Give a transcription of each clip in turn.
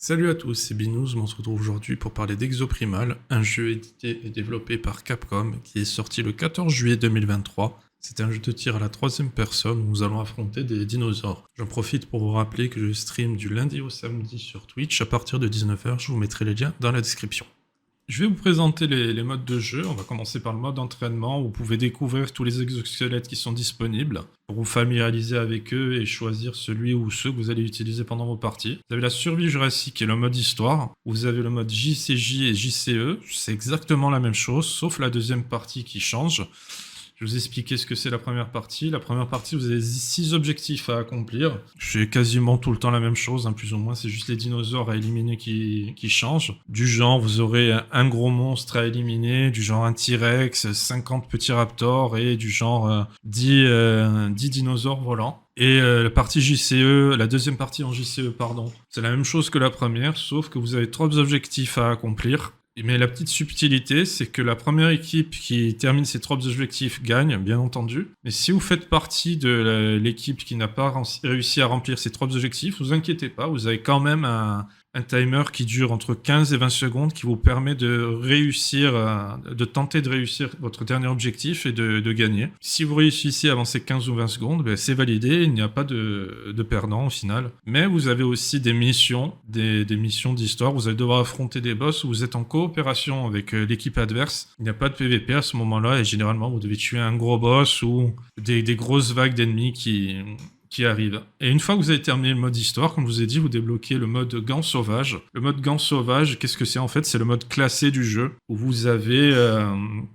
Salut à tous, c'est Binous, on se retrouve aujourd'hui pour parler d'Exoprimal, un jeu édité et développé par Capcom qui est sorti le 14 juillet 2023. C'est un jeu de tir à la troisième personne où nous allons affronter des dinosaures. J'en profite pour vous rappeler que je stream du lundi au samedi sur Twitch à partir de 19h, je vous mettrai les liens dans la description. Je vais vous présenter les modes de jeu. On va commencer par le mode entraînement où vous pouvez découvrir tous les exosquelettes qui sont disponibles pour vous familiariser avec eux et choisir celui ou ceux que vous allez utiliser pendant vos parties. Vous avez la survie jurassique qui est le mode histoire. Vous avez le mode JCJ et JCE. C'est exactement la même chose sauf la deuxième partie qui change. Je vais vous expliquer ce que c'est la première partie. La première partie, vous avez 6 objectifs à accomplir. C'est quasiment tout le temps la même chose, plus ou moins. C'est juste les dinosaures à éliminer qui changent. Du genre, vous aurez un gros monstre à éliminer, du genre un T-Rex, 50 petits raptors et du genre 10 dinosaures volants. Et la partie JCE, la deuxième partie en JCE, pardon, c'est la même chose que la première, sauf que vous avez 3 objectifs à accomplir. Mais la petite subtilité, c'est que la première équipe qui termine ces 3 objectifs gagne, bien entendu. Mais si vous faites partie de l'équipe qui n'a pas réussi à remplir ces 3 objectifs, vous inquiétez pas, vous avez quand même un timer qui dure entre 15 et 20 secondes qui vous permet de réussir, de tenter de réussir votre dernier objectif et de gagner. Si vous réussissez avant ces 15 ou 20 secondes, c'est validé, il n'y a pas de perdant au final. Mais vous avez aussi des missions, des missions d'histoire, vous allez devoir affronter des boss où vous êtes en coopération avec l'équipe adverse. Il n'y a pas de PVP à ce moment-là et généralement vous devez tuer un gros boss ou des grosses vagues d'ennemis qui arrive. Et une fois que vous avez terminé le mode histoire, comme je vous ai dit, vous débloquez le mode gants sauvage. Le mode gants sauvage, qu'est-ce que c'est en fait? C'est le mode classé du jeu, où vous avez,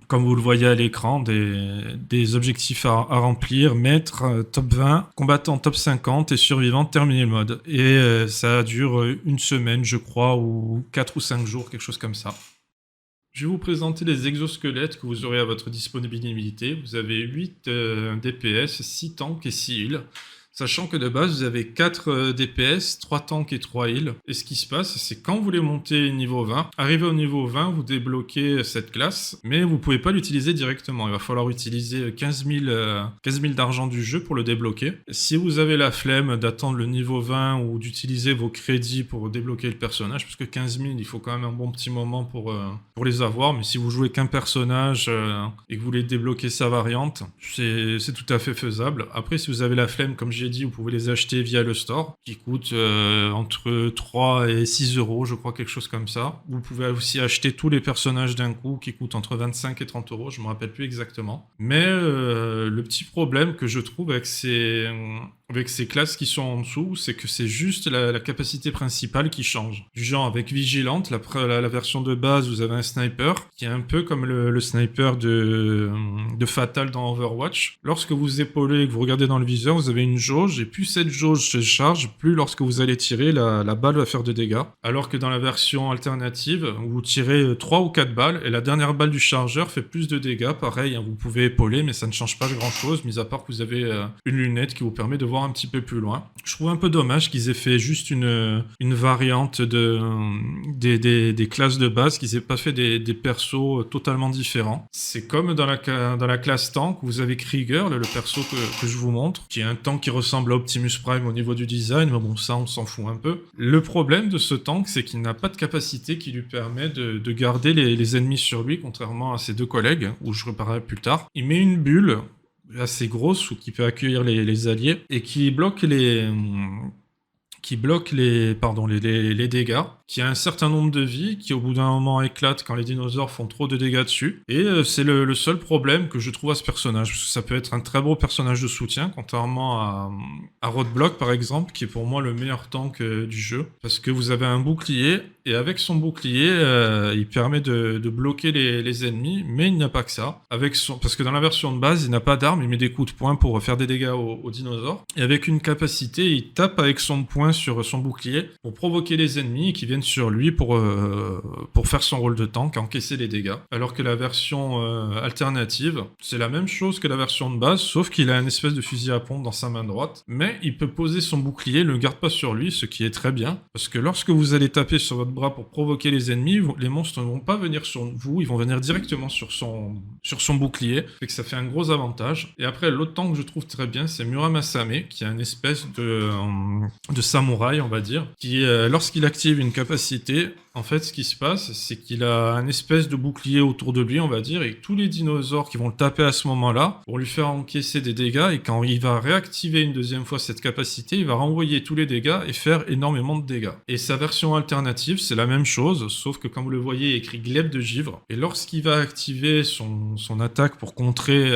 comme vous le voyez à l'écran, des objectifs à remplir, maître, top 20, combattant top 50 et survivant, terminer le mode. Et ça dure une semaine, je crois, ou 4 ou 5 jours, quelque chose comme ça. Je vais vous présenter les exosquelettes que vous aurez à votre disponibilité. Vous avez 8 DPS, 6 tanks et 6 heals. Sachant que de base, vous avez 4 DPS, 3 tanks et 3 heals. Et ce qui se passe, c'est quand vous voulez monter niveau 20, arrivé au niveau 20, vous débloquez cette classe, mais vous pouvez pas l'utiliser directement. Il va falloir utiliser 15 000 d'argent du jeu pour le débloquer. Si vous avez la flemme d'attendre le niveau 20 ou d'utiliser vos crédits pour débloquer le personnage, parce que 15 000, il faut quand même un bon petit moment pour les avoir, mais si vous jouez qu'un personnage et que vous voulez débloquer sa variante, c'est tout à fait faisable. Après, si vous avez la flemme, comme j'ai dit, vous pouvez les acheter via le store, qui coûte entre 3 et 6 euros, je crois, quelque chose comme ça. Vous pouvez aussi acheter tous les personnages d'un coup, qui coûtent entre 25 et 30 euros, je me rappelle plus exactement. Mais le petit problème que je trouve avec ces classes qui sont en dessous, c'est que c'est juste la capacité principale qui change. Du genre, avec Vigilante, la version de base, vous avez un sniper, qui est un peu comme le sniper de Fatal dans Overwatch. Lorsque vous épaulez et que vous regardez dans le viseur, vous avez une jauge, et plus cette jauge se charge, plus lorsque vous allez tirer, la balle va faire de dégâts. Alors que dans la version alternative, vous tirez 3 ou 4 balles, et la dernière balle du chargeur fait plus de dégâts. Pareil, vous pouvez épauler, mais ça ne change pas grand-chose, mis à part que vous avez une lunette qui vous permet de voir un petit peu plus loin. Je trouve un peu dommage qu'ils aient fait juste une variante des classes de base, qu'ils aient pas fait des persos totalement différents. C'est comme dans la classe tank, où vous avez Krieger, le perso que je vous montre, qui est un tank qui ressemble à Optimus Prime au niveau du design, mais bon, ça on s'en fout un peu. Le problème de ce tank, c'est qu'il n'a pas de capacité qui lui permet de garder les ennemis sur lui, contrairement à ses 2 collègues, où je reparlerai plus tard. Il met une bulle assez grosse ou qui peut accueillir les alliés et qui bloque les dégâts, qui a un certain nombre de vies, qui au bout d'un moment éclate quand les dinosaures font trop de dégâts dessus. Et c'est le seul problème que je trouve à ce personnage, parce que ça peut être un très beau personnage de soutien, contrairement à Roadblock par exemple, qui est pour moi le meilleur tank du jeu, parce que vous avez un bouclier, et avec son bouclier, il permet de bloquer les ennemis, mais il n'y a pas que ça. Parce que dans la version de base, il n'a pas d'arme, il met des coups de poing pour faire des dégâts aux dinosaures, et avec une capacité, il tape avec son poing sur son bouclier pour provoquer les ennemis qui viennent sur lui pour faire son rôle de tank, encaisser les dégâts. Alors que la version alternative, c'est la même chose que la version de base, sauf qu'il a une espèce de fusil à pompe dans sa main droite, mais il peut poser son bouclier, il ne le garde pas sur lui, ce qui est très bien, parce que lorsque vous allez taper sur votre bras pour provoquer les ennemis, les monstres ne vont pas venir sur vous, ils vont venir directement sur son bouclier, fait que ça fait un gros avantage. Et après, l'autre tank que je trouve très bien, c'est Muramasame, qui est une espèce de samouraï, on va dire, qui, lorsqu'il active une capacité, en fait, ce qui se passe, c'est qu'il a un espèce de bouclier autour de lui, on va dire, et tous les dinosaures qui vont le taper à ce moment-là vont lui faire encaisser des dégâts, et quand il va réactiver une deuxième fois cette capacité, il va renvoyer tous les dégâts et faire énormément de dégâts. Et sa version alternative, c'est la même chose, sauf que comme vous le voyez, il y a écrit glaive de givre, et lorsqu'il va activer son attaque pour contrer,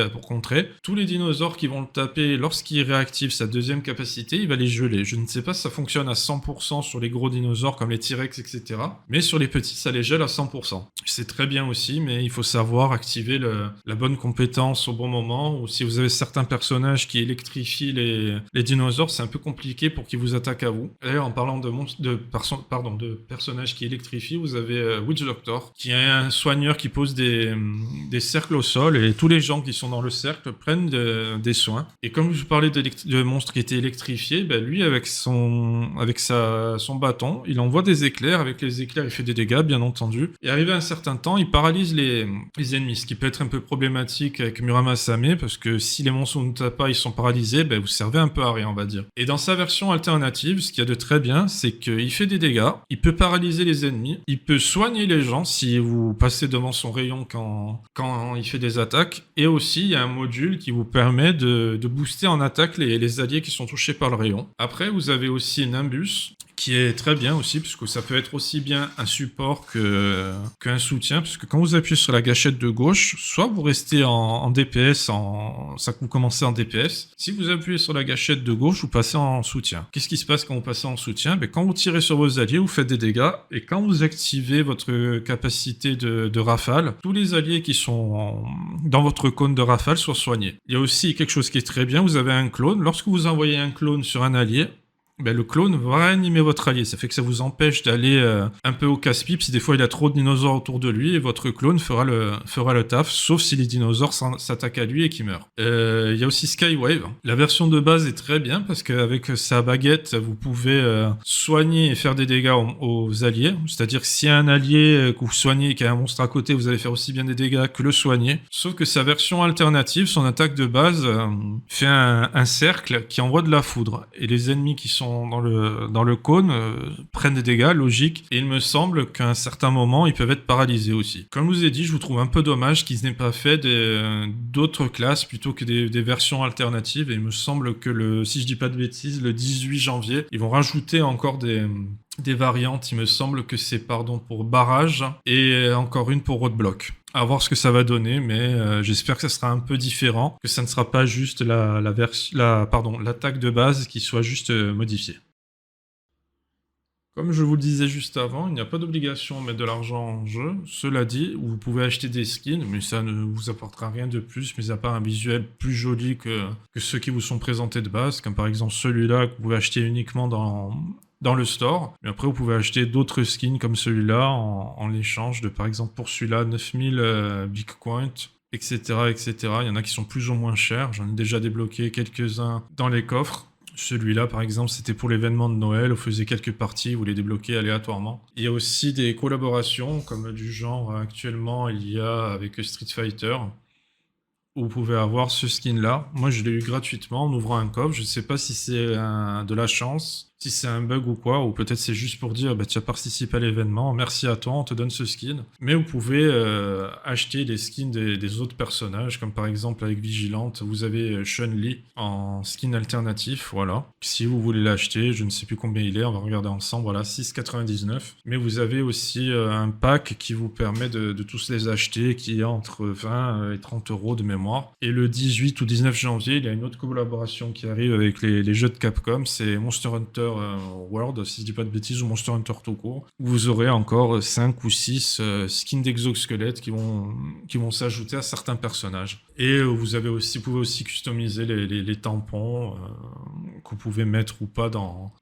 tous les dinosaures qui vont le taper, lorsqu'il réactive sa deuxième capacité, il va les geler. Je ne sais pas si ça fonctionne à 100% sur les gros dinosaures comme les T-Rex, etc. Mais sur les petits, ça les gèle à 100%. C'est très bien aussi, mais il faut savoir activer la bonne compétence au bon moment. Ou si vous avez certains personnages qui électrifient les dinosaures, c'est un peu compliqué pour qu'ils vous attaquent à vous. D'ailleurs, en parlant de personnages qui électrifient, vous avez Witch Doctor, qui est un soigneur qui pose des cercles au sol, et tous les gens qui sont dans le cercle prennent des soins. Et comme je parlais de monstres qui étaient électrifiés, ben lui, avec son bâton, il envoie des éclairs. Avec les éclairs, il fait des dégâts, bien entendu. Et arrivé à un certain temps, il paralyse les ennemis, ce qui peut être un peu problématique avec Muramasame, parce que si les monstres ne tapent pas, ils sont paralysés, ben vous servez un peu à rien, on va dire. Et dans sa version alternative, ce qu'il y a de très bien, c'est qu'il fait des dégâts, il peut paralyser les ennemis, il peut soigner les gens si vous passez devant son rayon quand il fait des attaques, et aussi il y a un module qui vous permet de booster en attaque les alliés qui sont touchés par le rayon. Après, vous avez aussi Nimbus, qui est très bien aussi, puisque ça peut être aussi bien un support qu'un soutien, puisque quand vous appuyez sur la gâchette de gauche, soit vous restez en DPS, vous commencez en DPS. Si vous appuyez sur la gâchette de gauche, vous passez en soutien. Qu'est-ce qui se passe quand vous passez en soutien? Quand vous tirez sur vos alliés, vous faites des dégâts, et quand vous activez votre capacité de rafale, tous les alliés qui sont dans votre cône de rafale sont soignés. Il y a aussi quelque chose qui est très bien, vous avez un clone. Lorsque vous envoyez un clone sur un allié, le clone va réanimer votre allié. Ça fait que ça vous empêche d'aller un peu au casse-pipe si des fois il a trop de dinosaures autour de lui, et votre clone fera le taf, sauf si les dinosaures s'attaquent à lui et qu'il meurt. Il y a aussi Skywave. La version de base est très bien parce qu'avec sa baguette, vous pouvez soigner et faire des dégâts aux alliés. C'est-à-dire que s'il y a un allié que vous soignez et qu'il y a un monstre à côté, vous allez faire aussi bien des dégâts que le soigner. Sauf que sa version alternative, son attaque de base, fait un cercle qui envoie de la foudre. Et les ennemis qui sont dans le cône prennent des dégâts, logique, et il me semble qu'à un certain moment, ils peuvent être paralysés aussi. Comme je vous ai dit, je vous trouve un peu dommage qu'ils n'aient pas fait d'autres classes plutôt que des versions alternatives, et il me semble que si je dis pas de bêtises, le 18 janvier, ils vont rajouter encore des variantes. Il me semble que c'est pour barrage et encore une pour roadblock. À voir ce que ça va donner, mais j'espère que ça sera un peu différent, que ça ne sera pas juste l'attaque de base qui soit juste modifiée. Comme je vous le disais juste avant, il n'y a pas d'obligation de mettre de l'argent en jeu. Cela dit, vous pouvez acheter des skins, mais ça ne vous apportera rien de plus, mis à part un visuel plus joli que ceux qui vous sont présentés de base, comme par exemple celui-là que vous pouvez acheter uniquement dans le store. Mais après, vous pouvez acheter d'autres skins comme celui-là en échange de, par exemple, pour celui-là, 9000 Bitcoin, etc., etc. Il y en a qui sont plus ou moins chers. J'en ai déjà débloqué quelques-uns dans les coffres. Celui-là, par exemple, c'était pour l'événement de Noël. On faisait quelques parties, vous les débloquez aléatoirement. Il y a aussi des collaborations, comme du genre, actuellement, il y a avec Street Fighter, où vous pouvez avoir ce skin-là. Moi, je l'ai eu gratuitement en ouvrant un coffre. Je ne sais pas si c'est de la chance, si c'est un bug ou quoi, ou peut-être c'est juste pour dire tu as participé à l'événement, merci à toi, on te donne ce skin. Mais vous pouvez acheter les skins des autres personnages, comme par exemple avec Vigilante, vous avez Chun-Li en skin alternatif, voilà. Si vous voulez l'acheter, je ne sais plus combien il est, on va regarder ensemble, voilà, 6,99. Mais vous avez aussi un pack qui vous permet de tous les acheter, qui est entre 20 et 30 euros de mémoire. Et le 18 ou 19 janvier, il y a une autre collaboration qui arrive avec les jeux de Capcom, c'est Monster Hunter World, si je dis pas de bêtises, ou Monster Hunter tout court, où vous aurez encore 5 ou 6 skins d'exosquelettes qui vont s'ajouter à certains personnages. Et vous pouvez aussi customiser les tampons que vous pouvez mettre ou pas dans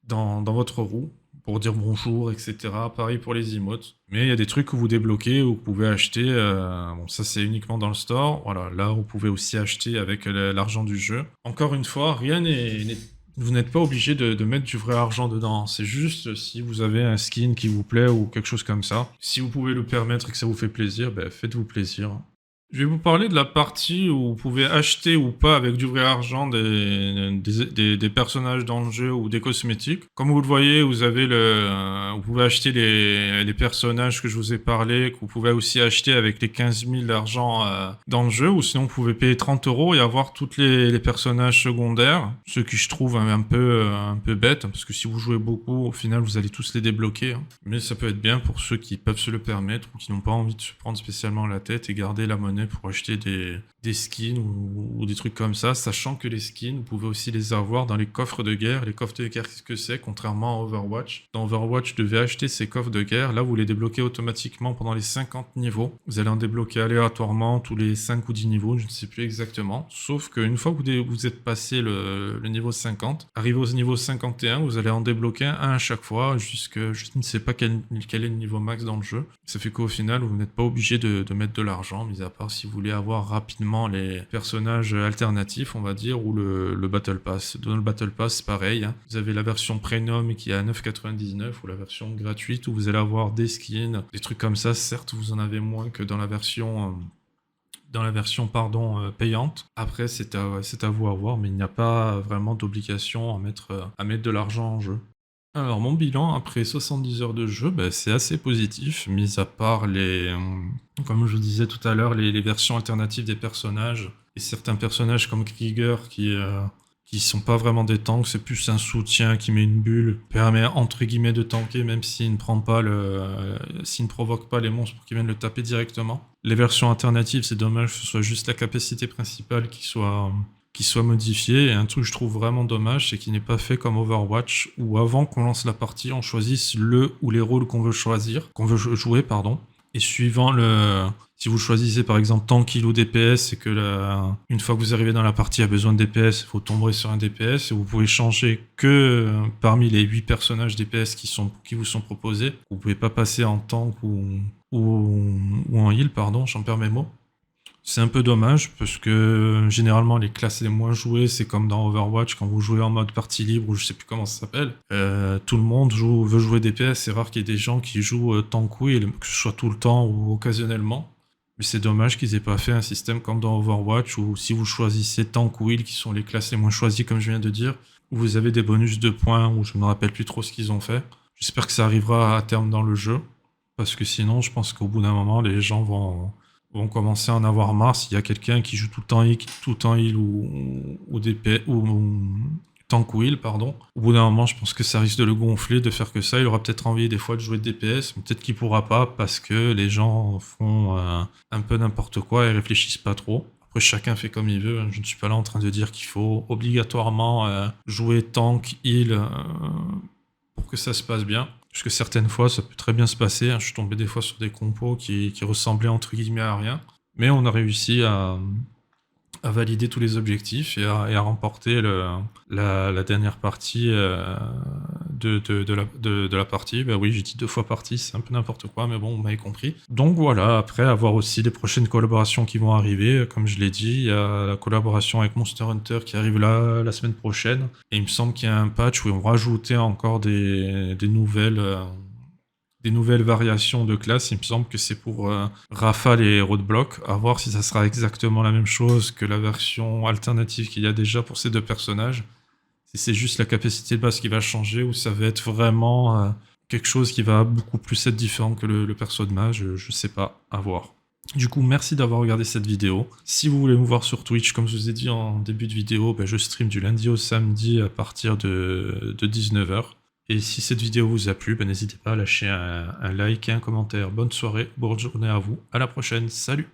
votre roue, pour dire bonjour, etc. Pareil pour les emotes. Mais il y a des trucs que vous débloquez ou que vous pouvez acheter. Ça, c'est uniquement dans le store. Voilà, là, vous pouvez aussi acheter avec l'argent du jeu. Encore une fois, rien n'est Vous n'êtes pas obligé de mettre du vrai argent dedans. C'est juste si vous avez un skin qui vous plaît ou quelque chose comme ça. Si vous pouvez le permettre et que ça vous fait plaisir, ben faites-vous plaisir. Je vais vous parler de la partie où vous pouvez acheter ou pas avec du vrai argent des personnages dans le jeu ou des cosmétiques. Comme vous le voyez, vous avez vous pouvez acheter les personnages que je vous ai parlé, que vous pouvez aussi acheter avec les 15 000 d'argent dans le jeu, ou sinon vous pouvez payer 30 € et avoir tous les personnages secondaires, ce qui je trouve un peu bête, parce que si vous jouez beaucoup, au final vous allez tous les débloquer. Mais ça peut être bien pour ceux qui peuvent se le permettre ou qui n'ont pas envie de se prendre spécialement la tête et garder la monnaie pour acheter des skins ou des trucs comme ça, sachant que les skins, vous pouvez aussi les avoir dans les coffres de guerre. Les coffres de guerre, qu'est-ce que c'est? Contrairement à Overwatch. Dans Overwatch, vous devez acheter ces coffres de guerre. Là, vous les débloquez automatiquement pendant les 50 niveaux. Vous allez en débloquer aléatoirement tous les 5 ou 10 niveaux, je ne sais plus exactement. Sauf qu'une fois que vous êtes passé le niveau 50, arrivé au niveau 51, vous allez en débloquer un à chaque fois, jusque je ne sais pas quel est le niveau max dans le jeu. Ça fait qu'au final, vous n'êtes pas obligé de mettre de l'argent, mis à part si vous voulez avoir rapidement les personnages alternatifs, on va dire, ou le Battle Pass. Dans le Battle Pass, c'est pareil. Hein. Vous avez la version Premium qui est à 9,99 ou la version gratuite où vous allez avoir des skins, des trucs comme ça. Certes, vous en avez moins que dans la version payante. Après, c'est à vous à voir, mais il n'y a pas vraiment d'obligation à mettre de l'argent en jeu. Alors, mon bilan après 70 heures de jeu, c'est assez positif, mis à part comme je disais tout à l'heure, les versions alternatives des personnages, et certains personnages comme Krieger qui sont pas vraiment des tanks, c'est plus un soutien qui met une bulle, permet entre guillemets de tanker même s'il ne provoque pas les monstres pour qu'ils viennent le taper directement. Les versions alternatives, c'est dommage que ce soit juste la capacité principale qui soit modifiée, et un truc que je trouve vraiment dommage, c'est qu'il n'est pas fait comme Overwatch, où avant qu'on lance la partie, on choisisse le ou les rôles qu'on veut jouer, et suivant si vous choisissez par exemple tank, heal ou DPS, c'est que une fois que vous arrivez dans la partie, il y a besoin de DPS, il faut tomber sur un DPS, et vous pouvez changer que parmi les 8 personnages DPS qui vous sont proposés. Vous pouvez pas passer en tank ou en heal, j'en perds mes mots. C'est un peu dommage parce que généralement les classes les moins jouées, c'est comme dans Overwatch quand vous jouez en mode partie libre ou je sais plus comment ça s'appelle. Tout le monde veut jouer DPS, c'est rare qu'il y ait des gens qui jouent tank ou heal, que ce soit tout le temps ou occasionnellement. Mais c'est dommage qu'ils aient pas fait un système comme dans Overwatch où si vous choisissez tank ou heal, qui sont les classes les moins choisies comme je viens de dire, où vous avez des bonus de points, ou je me rappelle plus trop ce qu'ils ont fait. J'espère que ça arrivera à terme dans le jeu, parce que sinon je pense qu'au bout d'un moment les gens vont commencer à en avoir marre. S'il y a quelqu'un qui joue tout le temps heal ou DP ou tank ou heal, au bout d'un moment, je pense que ça risque de le gonfler, de faire que ça. Il aura peut-être envie des fois de jouer DPS, mais peut-être qu'il pourra pas parce que les gens font un peu n'importe quoi et réfléchissent pas trop. Après, chacun fait comme il veut. Je ne suis pas là en train de dire qu'il faut obligatoirement jouer tank, heal pour que ça se passe bien. Parce que certaines fois, ça peut très bien se passer. Je suis tombé des fois sur des compos qui ressemblaient entre guillemets à rien. Mais on a réussi à valider tous les objectifs et à remporter la dernière partie de la partie. Oui, j'ai dit 2 fois partie, c'est un peu n'importe quoi, mais bon, vous m'avez compris. Donc voilà, après, avoir aussi les prochaines collaborations qui vont arriver. Comme je l'ai dit, il y a la collaboration avec Monster Hunter qui arrive là, la semaine prochaine. Et il me semble qu'il y a un patch où ils vont rajouter encore des nouvelles variations de classes. Il me semble que c'est pour Rafale et Roadblock. À voir si ça sera exactement la même chose que la version alternative qu'il y a déjà pour ces 2 personnages. Si c'est juste la capacité de base qui va changer ou ça va être vraiment quelque chose qui va beaucoup plus être différent que le perso de mage, je sais pas, à voir. Du coup, merci d'avoir regardé cette vidéo. Si vous voulez me voir sur Twitch, comme je vous ai dit en début de vidéo, je stream du lundi au samedi à partir de 19h. Et si cette vidéo vous a plu, n'hésitez pas à lâcher un like et un commentaire. Bonne soirée, bonne journée à vous. À la prochaine, salut!